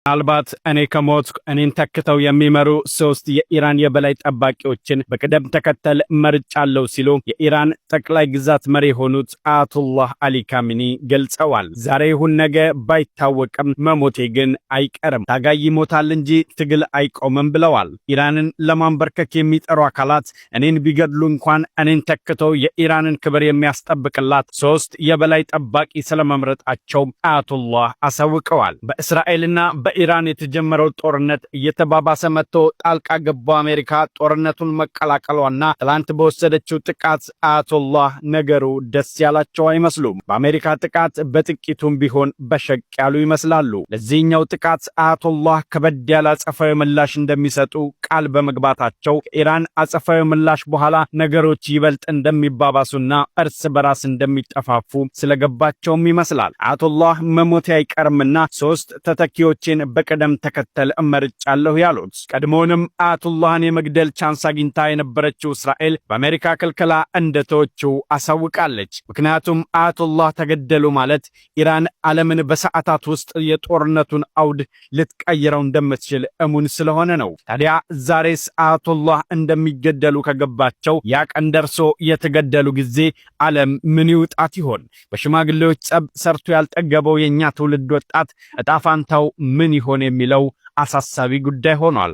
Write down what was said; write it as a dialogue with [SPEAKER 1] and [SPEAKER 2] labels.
[SPEAKER 1] ምናልባት እኔ ከሞትኩ እኔን ተክተው የሚመሩ 3 የኢራን የበላይ ጠባቂዎችን በቅደም ተከተል መርጫለሁ ሲሉ የኢራን ጠቅላይ ግዛት መሪ የሆኑት አያቶላህ አሊ ካሚኒ ገልጸዋል። ዛሬ ይሁን ነገ ባይታወቅም መሞቴ ግን አይቀርም፣ ታጋይ ይሞታል እንጂ ትግል አይቆምም ብለዋል። ኢራንን ለማንበርከክ የሚጠሩ አካላት እኔን ቢገድሉ እንኳን እኔን ተክተው የኢራንን ክብር የሚያስጠብቅላት 3 የበላይ ጠባቂ ስለመምረጣቸው አያቶላህ አሳውቀዋል። በእስራኤልና በኢራን የተጀመረው ጦርነት እየተባባሰ መጥቶ ጣልቃ ገባው አሜሪካ ጦርነቱን መቀላቀሏና ትላንት በወሰደችው ጥቃት አያቶላህ ነገሩ ደስ ያላቸው አይመስሉም። በአሜሪካ ጥቃት በጥቂቱም ቢሆን በሸቅ ያሉ ይመስላሉ። ለዚህኛው ጥቃት አያቶላህ ከበድ ያለ አጸፋዊ ምላሽ እንደሚሰጡ ቃል በመግባታቸው ከኢራን አጸፋዊ ምላሽ በኋላ ነገሮች ይበልጥ እንደሚባባሱና እርስ በራስ እንደሚጠፋፉ ስለገባቸውም ይመስላል። አያቶላህ መሞቴ አይቀርምና 3 ተተኪዎችን በቀደም ተከተል መርጫለሁ ያሉት። ቀድሞውንም አያቶላህን የመግደል ቻንስ አግኝታ የነበረችው እስራኤል በአሜሪካ ክልከላ እንደተወችው አሳውቃለች። ምክንያቱም አያቶላህ ተገደሉ ማለት ኢራን ዓለምን በሰዓታት ውስጥ የጦርነቱን አውድ ልትቀይረው እንደምትችል እሙን ስለሆነ ነው። ታዲያ ዛሬስ አያቶላህ እንደሚገደሉ ከገባቸው ያ ቀን ደርሶ የተገደሉ ጊዜ ዓለም ምን ይውጣት ይሆን? በሽማግሌዎች ጸብ ሰርቶ ያልጠገበው የኛ ትውልድ ወጣት እጣ ፋንታው ምን ይሆን የሚለው አሳሳቢ ጉዳይ ሆኗል።